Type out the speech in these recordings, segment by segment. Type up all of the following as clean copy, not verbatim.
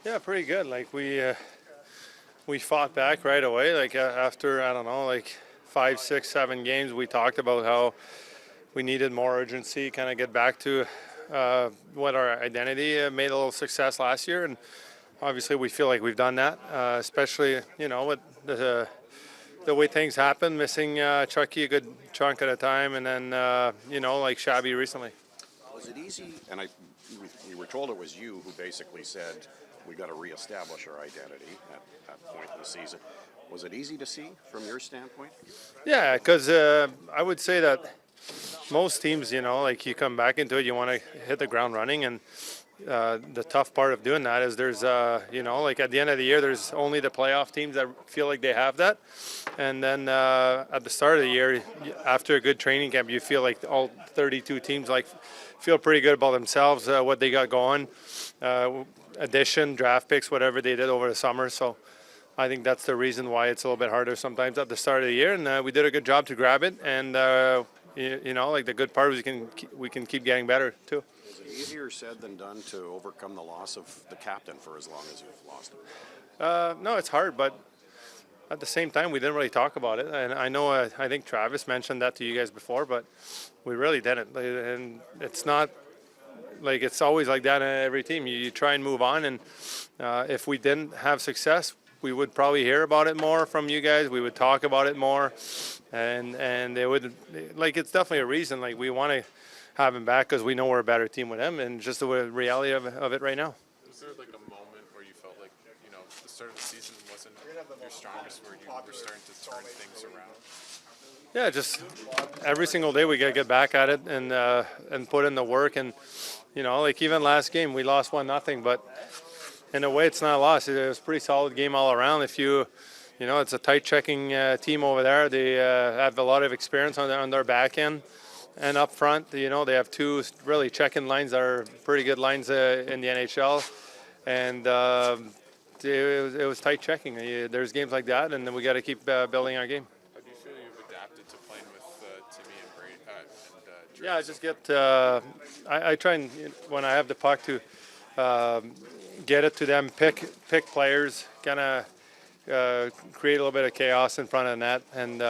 Yeah, pretty good. Like we fought back right away. Like after I don't know, like 5, 6, 7 games, we talked about how we needed more urgency, kind of get back to what our identity made a little success last year, and obviously we feel like we've done that. Especially with the way things happen, missing Chucky a good chunk at a time, and then like Shabby recently. Was it easy? And we were told it was you who basically said we got to reestablish our identity at that point in the season. Was it easy to see from your standpoint? Yeah, because I would say that most teams, like you come back into it, you want to hit the ground running, and the tough part of doing that is there's, like at the end of the year, there's only the playoff teams that feel like they have that, and then at the start of the year, after a good training camp, you feel like all 32 teams like feel pretty good about themselves, what they got going, addition, draft picks, whatever they did over the summer. So I think that's the reason why it's a little bit harder sometimes at the start of the year, and we did a good job to grab it, and like the good part is we can keep getting better too. Is it easier said than done to overcome the loss of the captain for as long as you've lost him? No, it's hard, but at the same time, we didn't really talk about it. And I know, I think Travis mentioned that to you guys before, but we really didn't. And it's not like it's always like that in every team. You try and move on, and if we didn't have success, we would probably hear about it more from you guys. We would talk about it more, and it would, like, it's definitely a reason. Like, we want to have him back because we know we're a better team with him, and just the reality of it right now. Was there like a moment where you felt like, the start of the season wasn't your strongest, where you were starting to turn things around? Yeah, just every single day we got to get back at it and put in the work. And, like even last game, we lost 1-0, but in a way it's not a loss. It was a pretty solid game all around. If it's a tight checking team over there. They have a lot of experience on their back end. And up front, they have two really checking lines that are pretty good lines in the NHL. And it was tight checking. There's games like that, and then we got to keep building our game. How do you feel you've adapted to playing with Timmy and Drake? Yeah, I just get. I try and when I have the puck to get it to them, pick players, kind of create a little bit of chaos in front of the net, and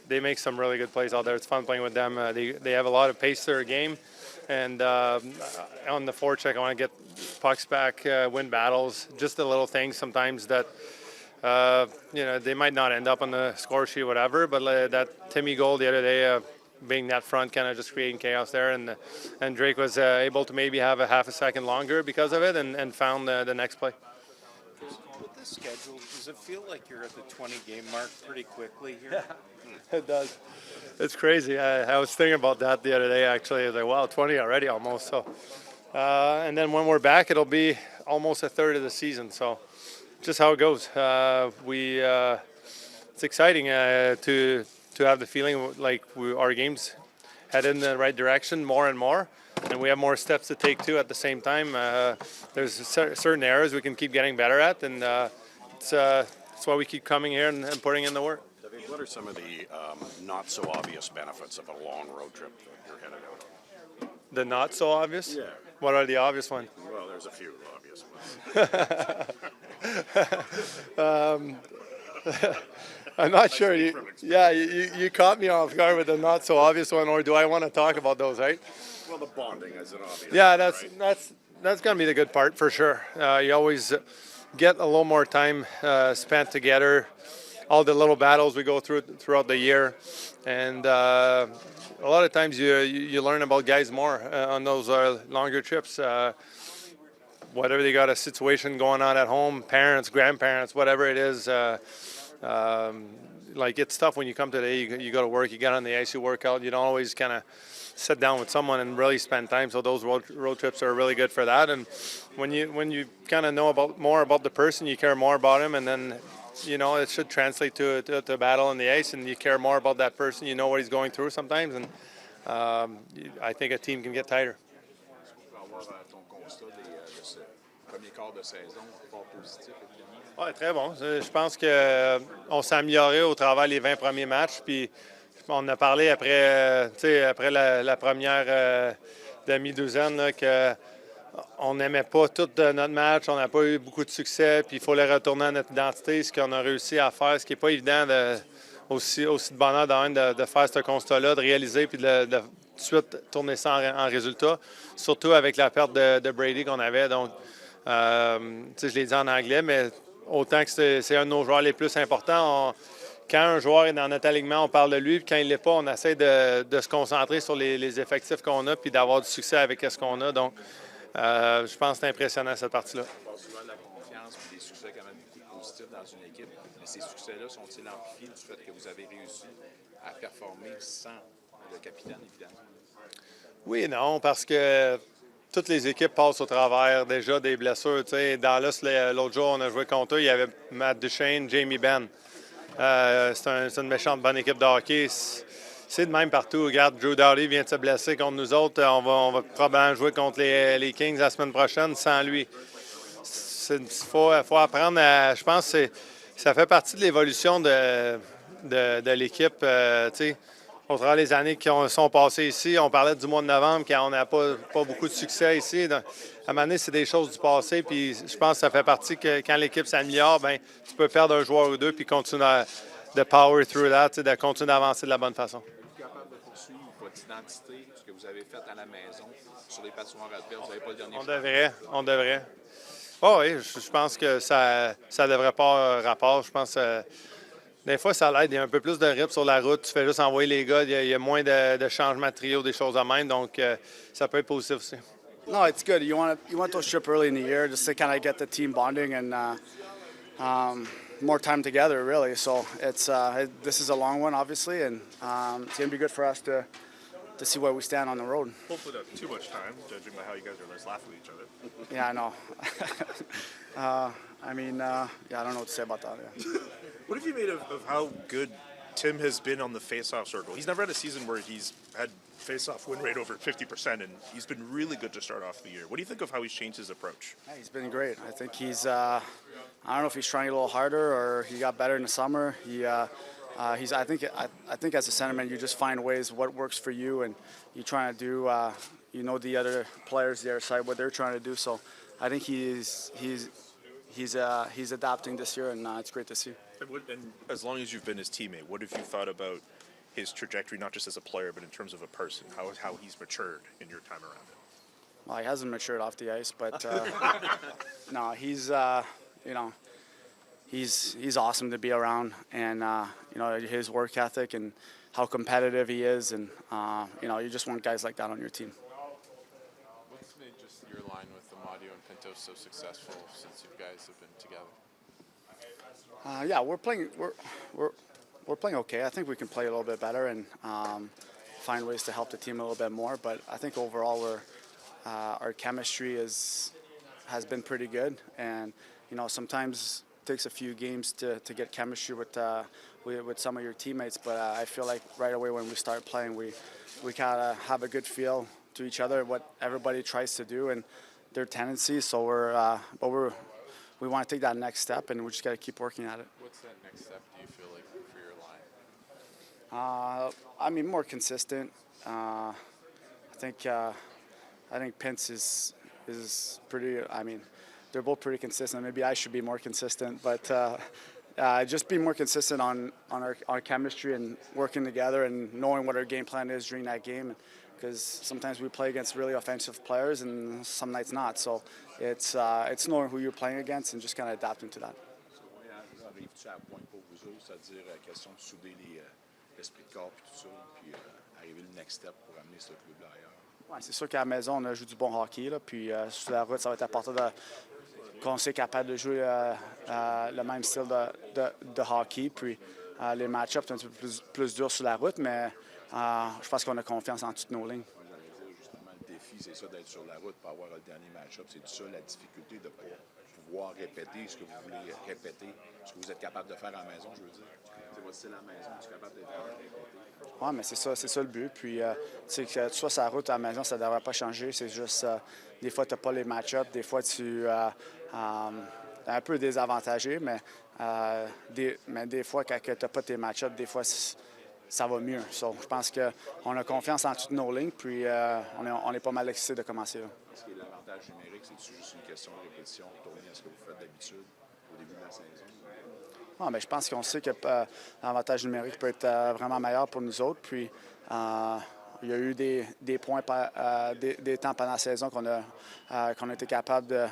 they make some really good plays out there. It's fun playing with them. They have a lot of pace to their game, and on the forecheck, I want to get pucks back, win battles, just the little things sometimes that they might not end up on the score sheet, whatever. But that Timmy goal the other day, being that front, kind of just creating chaos there, and Drake was able to maybe have a half a second longer because of it, and found the next play. With this schedule, does it feel like you're at the 20-game mark pretty quickly here? Yeah, it does. It's crazy. I was thinking about that the other day, actually. I was like, wow, 20 already almost. So, and then when we're back, it'll be almost a third of the season. So just how it goes. It's exciting to have the feeling like our games head in the right direction more and more. And we have more steps to take, too, at the same time. There's certain areas we can keep getting better at, and it's why we keep coming here and putting in the work. David, what are some of the not-so-obvious benefits of a long road trip that you're headed on? The not so obvious? Yeah. What are the obvious ones? Well, there's a few obvious ones. I'm not sure. You caught me off guard with the not so obvious one, or do I want to talk about those, right? Well, the bonding is an obvious. Yeah, one, that's going to be the good part for sure. You always get a little more time spent together. All the little battles we go throughout the year, and a lot of times you learn about guys more on those longer trips. Whatever they got a situation going on at home, parents, grandparents, whatever it is. Like it's tough when you come today. You go to work, you get on the ice, you work out. You don't always kind of sit down with someone and really spend time. So those road trips are really good for that. And when you kind of know more about the person, you care more about him, and then it should translate to a battle on the ice, and you care more about that person. You know what he's going through sometimes, and I think a team can get tighter. Ouais, très bon. Je pense qu'on s'est amélioré au travers les 20 premiers matchs. Puis on a parlé après la première demi-douzaine là, que on n'aimait pas tout de notre match, on n'a pas eu beaucoup de succès, puis il faut le retourner à notre identité, ce qu'on a réussi à faire, ce qui n'est pas évident aussi de bonheur de faire ce constat-là, de réaliser, puis de tout de suite tourner ça en résultat, surtout avec la perte de Brady qu'on avait. Donc, je l'ai dit en anglais, mais autant que c'est un de nos joueurs les plus importants, quand un joueur est dans notre alignement, on parle de lui, puis quand il ne l'est pas, on essaie de se concentrer sur les effectifs qu'on a, puis d'avoir du succès avec ce qu'on a. Donc, je pense que c'est impressionnant cette partie-là. On parle souvent de la confiance et des succès quand même beaucoup de positifs dans une équipe. Mais ces succès-là sont-ils amplifiés du fait que vous avez réussi à performer sans le capitaine, évidemment? Oui et non, parce que toutes les équipes passent au travers déjà des blessures. T'sais. Dallas, l'autre jour, on a joué contre eux, il y avait Matt Duchesne, Jamie Benn. C'est une méchante bonne équipe de hockey. C'est de même partout. Regarde, Drew Doughty vient de se blesser contre nous autres. On va probablement jouer contre les Kings la semaine prochaine sans lui. Il faut apprendre à... Je pense que ça fait partie de l'évolution de l'équipe. Au travers des années qui sont passées ici, on parlait du mois de novembre quand on n'a pas beaucoup de succès ici. Donc, à un moment donné, c'est des choses du passé. Puis je pense que ça fait partie que quand l'équipe s'améliore, bien, tu peux perdre un joueur ou deux puis continuer de power through that, de continuer d'avancer de la bonne façon. Êtes-vous capable de poursuivre votre identité, ce que vous avez fait à la maison, sur les patinoires adverses? Vous n'avez pas le dernier On devrait. Oh oui, je pense que ça devrait pas rapport. Je pense que des fois, ça l'aide. Il y a un peu plus de rip sur la route. Tu fais juste envoyer les gars. Il y a moins de changements de trio, des choses de même. Donc, ça peut être positif aussi. No, it's good. You want those trip early in the year just to kind of get the team bonding and more time together, really. So this is a long one, obviously, and it's going to be good for us to see where we stand on the road. Hopefully not too much time, judging by how you guys are always laughing at each other. Yeah, I know. I don't know what to say about that. Yeah. What have you made of how good Tim has been on the face-off circle? He's never had a season where he's had face-off win rate over 50%, and he's been really good to start off the year. What do you think of how he's changed his approach? Yeah, he's been great. I think he's. I don't know if he's trying a little harder or he got better in the summer. I think as a centerman, you just find ways what works for you, and you try to do. The other players, the other side, what they're trying to do. So, I think he's adapting this year, and it's great to see. And as long as you've been his teammate, what have you thought about his trajectory, not just as a player, but in terms of a person? How he's matured in your time around him? Well, he hasn't matured off the ice, but no, he's he's awesome to be around, and his work ethic and how competitive he is, and you just want guys like that on your team. What's made just your line with Amadio and Pinto so successful since you guys have been together? We're playing okay. I think we can play a little bit better and find ways to help the team a little bit more. But I think overall our chemistry has been pretty good. And sometimes it takes a few games to get chemistry with some of your teammates. But I feel like right away when we start playing, we kind of have a good feel to each other, what everybody tries to do and their tendencies. So we want to take that next step, and we just got to keep working at it. What's that next step, do you feel like, for your line? More consistent. I think Pence is pretty. They're both pretty consistent. Maybe I should be more consistent, but just be more consistent on our chemistry and working together and knowing what our game plan is during that game. Because sometimes we play against really offensive players and some nights not. So it's knowing who you're playing against and just kind of adapting to that. Arrives-tu à point pour vous autres, c'est-à-dire la question de souder l'esprit de corps et tout ça, puis arriver le next step pour amener ce club-là ailleurs? Ouais, c'est sûr qu'à la maison, on a joué du bon hockey. Là, puis sur la route, ça va être important qu'on soit capable de jouer le même style de hockey. Puis les match-ups sont un peu plus durs sur la route, mais je pense qu'on a confiance en toutes nos lignes. J'allais dire justement, le défi, c'est ça d'être sur la route pour avoir le dernier match-up. C'est ça la difficulté de pouvoir répéter ce que vous voulez répéter, ce que vous êtes capable de faire à la maison, je veux dire. C'est votre style à la maison, tu es capable d'être capable de répéter. Oui, mais c'est ça le but. Puis, que tu sois sur la route à la maison, ça ne devrait pas changer. C'est juste, des fois, tu n'as pas les match-ups. Des fois, tu es un peu désavantagé, mais des fois, quand tu n'as pas tes match-ups, des fois, ça va mieux. So, je pense qu'on a confiance en toutes nos lignes, puis on est pas mal excité de commencer là. Est-ce que l'avantage numérique, c'est juste une question de répétition retournée à ce que vous faites d'habitude au début de la saison? Ah, mais je pense qu'on sait que l'avantage numérique peut être vraiment meilleur pour nous autres. Puis, il y a eu des points, des temps pendant la saison qu'on a été capable de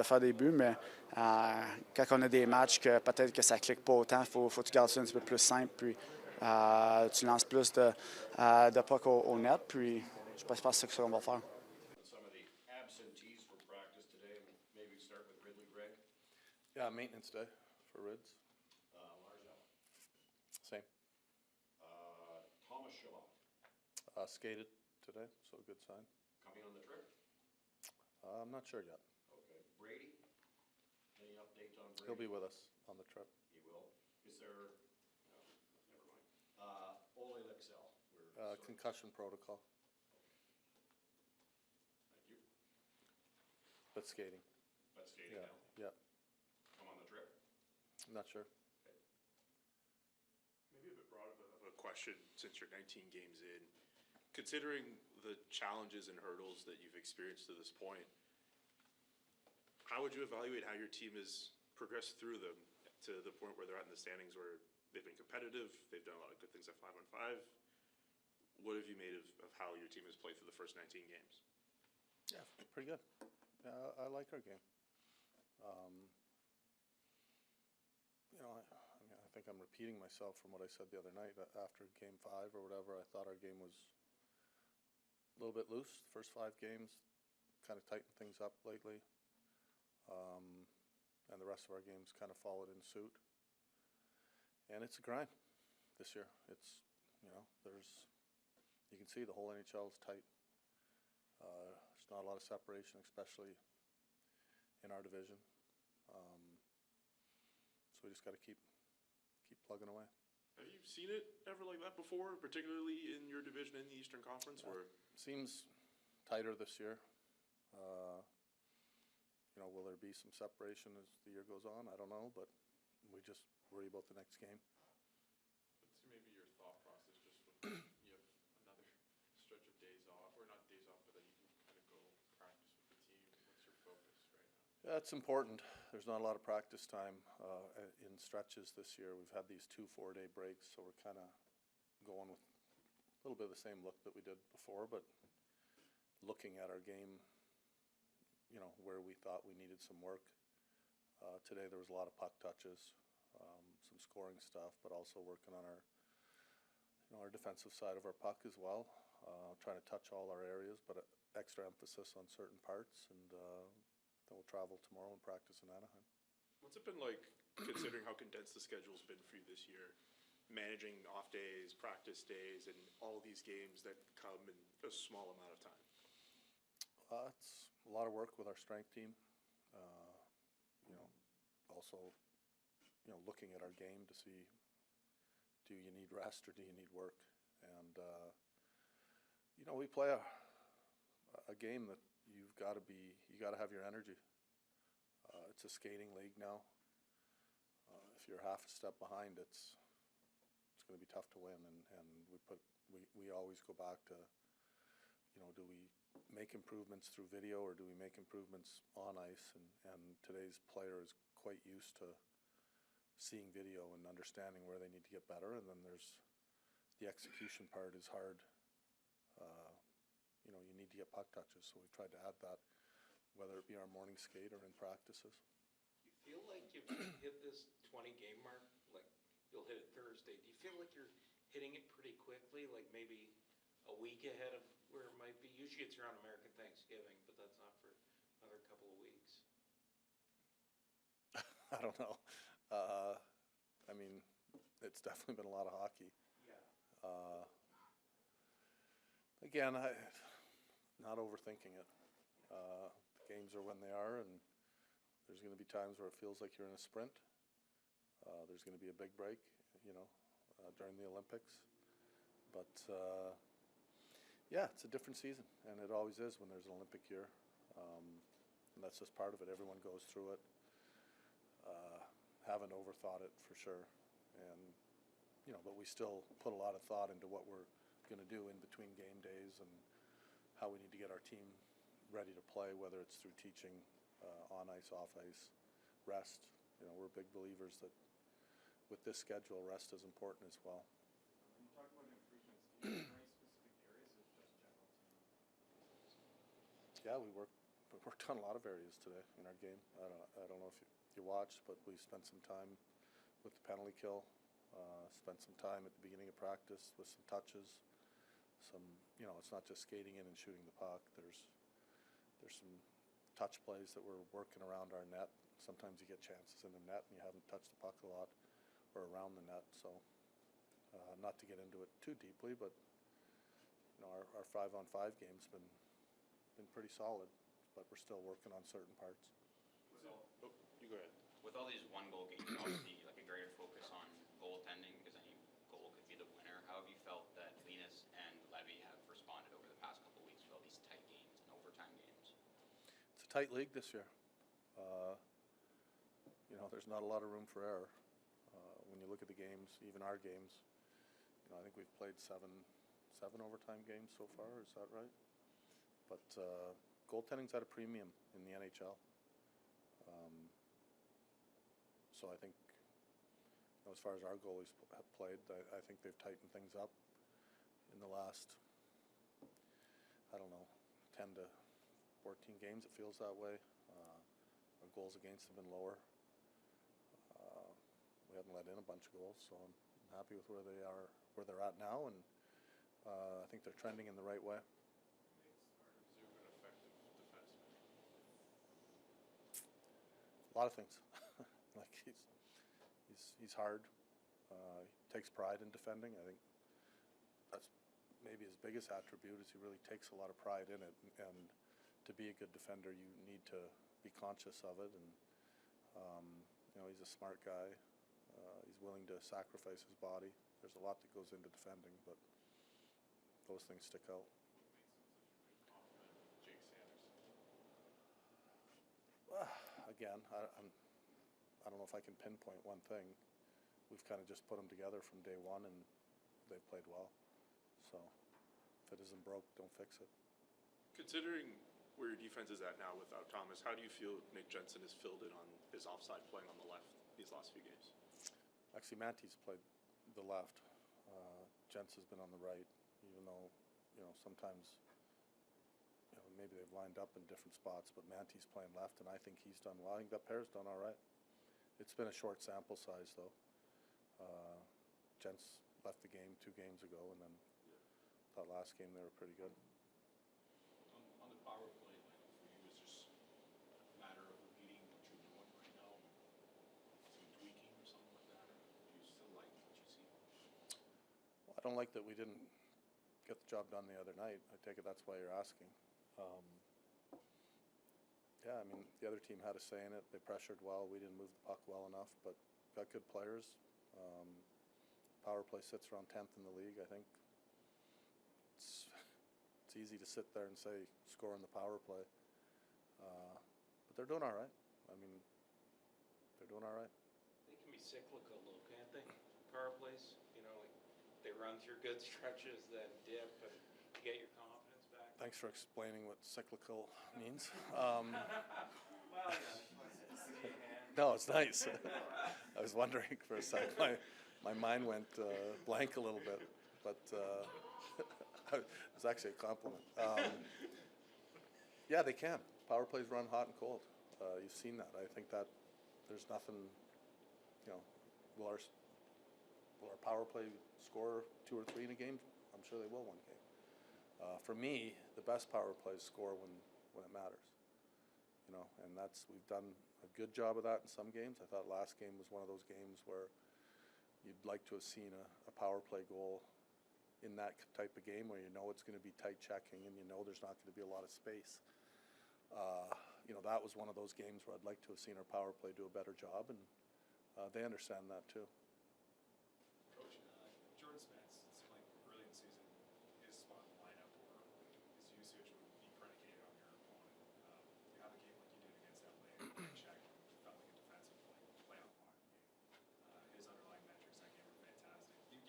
faire des buts, mais quand on a des matchs que peut-être que ça ne clique pas autant, il faut que tu gardes ça un petit peu plus simple, puis tu lances plus de puck au net, puis je pense que c'est ça qu'on va faire. Some of the absentees from practice today, maybe start with Ridley Gregg. Yeah, maintenance day for Rids. Larzell. Same. Thomas Shaw Skated today, so good sign. coming on the trip. I'm not sure yet. Okay. Brady, any update on Brady? He'll be with us on the trip. He will. Is there? No, never mind. Ole Lexell. Concussion protocol, Thank you. but skating. But skating Yeah, now. yeah. Come on the trip. I'm not sure. Maybe a bit broad of a question since you're 19 games in. Considering the challenges and hurdles that you've experienced to this point, how would you evaluate how your team has progressed through them to the point where they're at in the standings where they've been competitive, they've done a lot of good things at 5-on-5? What have you made of how your team has played through the first 19 games? Yeah, pretty good. Yeah, I like our game. I think I'm repeating myself from what I said the other night. After Game 5 or whatever, I thought our game was a little bit loose. The first 5 games kind of tightened things up lately. And the rest of our games kind of followed in suit. And it's a grind this year. It's, you can see the whole NHL is tight. There's not a lot of separation, especially in our division. So we just got to keep plugging away. Have you seen it ever like that before, particularly in your division in the Eastern Conference? Where Seems tighter this year. Will there be some separation as the year goes on? I don't know, but we just worry about the next game. What's maybe your thought process just when you have another stretch of days off, or not days off, but that you can kind of go practice with the team? What's your focus right now? That's important. There's not a lot of practice time in stretches this year. We've had these 2 4-day breaks, so we're kind of going with a little bit of the same look that we did before, but looking at our game, where we thought we needed some work. Today there was a lot of puck touches, some scoring stuff, but also working on our defensive side of our puck as well. Trying to touch all our areas, but extra emphasis on certain parts, and then we'll travel tomorrow and practice in Anaheim. what's it been like, considering how condensed the schedule's been for you this year, managing off days, practice days, and all these games that come in a small amount of time? It's a lot of work with our strength team. Also, looking at our game to see, do you need rest or do you need work? And, we play a game that you got to have your energy. It's a skating league now. If you're half a step behind, it's going to be tough to win. And we always go back to, do we make improvements through video or do we make improvements on ice? And today's player is quite used to seeing video and understanding where they need to get better. And then there's the execution part is hard. You need to get puck touches. So we've tried to add that, whether it be our morning skate or in practices. You feel like you've hit this 20-game mark, like you'll hit it Thursday. Do you feel like you're hitting it pretty quickly, like maybe a week ahead of where it might be? Usually it's around American Thanksgiving, but that's not for another couple of weeks. I don't know. It's definitely been a lot of hockey. Yeah. Again, not overthinking it. The games are when they are, and there's going to be times where it feels like you're in a sprint. There's going to be a big break, during the Olympics. But, it's a different season, and it always is when there's an Olympic year. And that's just part of it. Everyone goes through it. Haven't overthought it for sure. And but we still put a lot of thought into what we're going to do in between game days and how we need to get our team ready to play, whether it's through teaching on ice, off ice, rest. We're big believers that with this schedule, rest is important as well. When you talk about improvements, do you have very specific areas or just general team? Yeah, we worked on a lot of areas today in our game. I don't know if you watched, but we spent some time with the penalty kill, spent some time at the beginning of practice with some touches. It's not just skating in and shooting the puck. There's some touch plays that we're working around our net. Sometimes you get chances in the net and you haven't touched the puck a lot or around the net. So not to get into it too deeply, but our 5-on-5 game's been pretty solid, but we're still working on certain parts. Oh, you go ahead. With all these one-goal games, obviously, like a greater focus on goaltending because any goal could be the winner. How have you felt that Linus and Levy have responded over the past couple of weeks with all these tight games and overtime games? It's a tight league this year. There's not a lot of room for error. When you look at the games, even our games, I think we've played seven overtime games so far. Is that right? But goaltending's at a premium in the NHL. So I think, as far as our goalies have played, I think they've tightened things up in the last, 10 to 14 games. It feels that way. Our goals against have been lower. We haven't let in a bunch of goals, so I'm happy with where they're at now, and I think they're trending in the right way. Is there an effective defenseman? A lot of things. Like he's hard. He takes pride in defending. I think that's maybe his biggest attribute is he really takes a lot of pride in it. And to be a good defender, you need to be conscious of it. And he's a smart guy. He's willing to sacrifice his body. There's a lot that goes into defending, but those things stick out. What makes him such a good compliment, Jake Sanderson? Again, I don't know if I can pinpoint one thing. We've kind of just put them together from day one, and they've played well. So if it isn't broke, don't fix it. Considering where your defense is at now without Thomas, how do you feel Nick Jensen has filled in on his offside playing on the left these last few games? Actually, Manty's played the left. Jens has been on the right, even though, sometimes, maybe they've lined up in different spots, but Manty's playing left, and I think he's done well. I think that pair's done all right. It's been a short sample size, though. Jens left the game 2 games ago, and then that last game they were pretty good. On the power play, for you, is just a matter of repeating what you're doing right now, some tweaking or something like that, or do you still like what you see? Well, I don't like that we didn't get the job done the other night. I take it that's why you're asking. Yeah, the other team had a say in it. They pressured well. We didn't move the puck well enough, but got good players. Power play sits around 10th in the league. I think it's easy to sit there and say score on the power play, but they're doing all right. They're doing all right. They can be cyclical though, can't they? Power plays, like they run through good stretches, then dip, and you get your confidence back. Thanks for explaining what cyclical means. No, it's nice. I was wondering for a second. My mind went blank a little bit, but it was actually a compliment. Yeah, they can. Power plays run hot and cold. You've seen that. I think that there's nothing, will our power play score 2 or 3 in a game? I'm sure they will one game. For me, the best power plays score when it matters. And we've done a good job of that in some games. I thought last game was one of those games where you'd like to have seen a power play goal in that type of game where it's going to be tight checking and there's not going to be a lot of space. That was one of those games where I'd like to have seen our power play do a better job, and they understand that too. Coach, Jordan Spence, it's like early in the season, his spot in the lineup or his usage would be predicated on your opponent. You have a game like you did against LA, check, felt like a defensive playoff hockey game. His underlying metrics that game were fantastic. Do you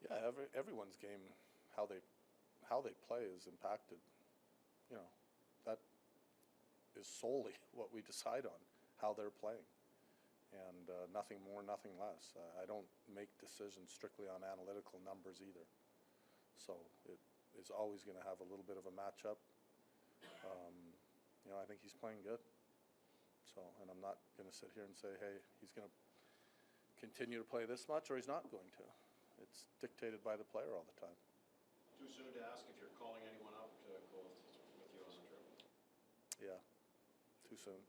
Yeah, everyone's game, how they play is impacted. You know, that is solely what we decide on, how they're playing, and nothing more, nothing less. I don't make decisions strictly on analytical numbers either. So it is always going to have a little bit of a matchup. You know, I think he's playing good. So, and I'm not going to sit here and say, hey, he's going to continue to play this much or he's not going to. It's dictated by the player all the time. Too soon to ask if you're calling anyone up to go with you on the trip? Yeah, too soon.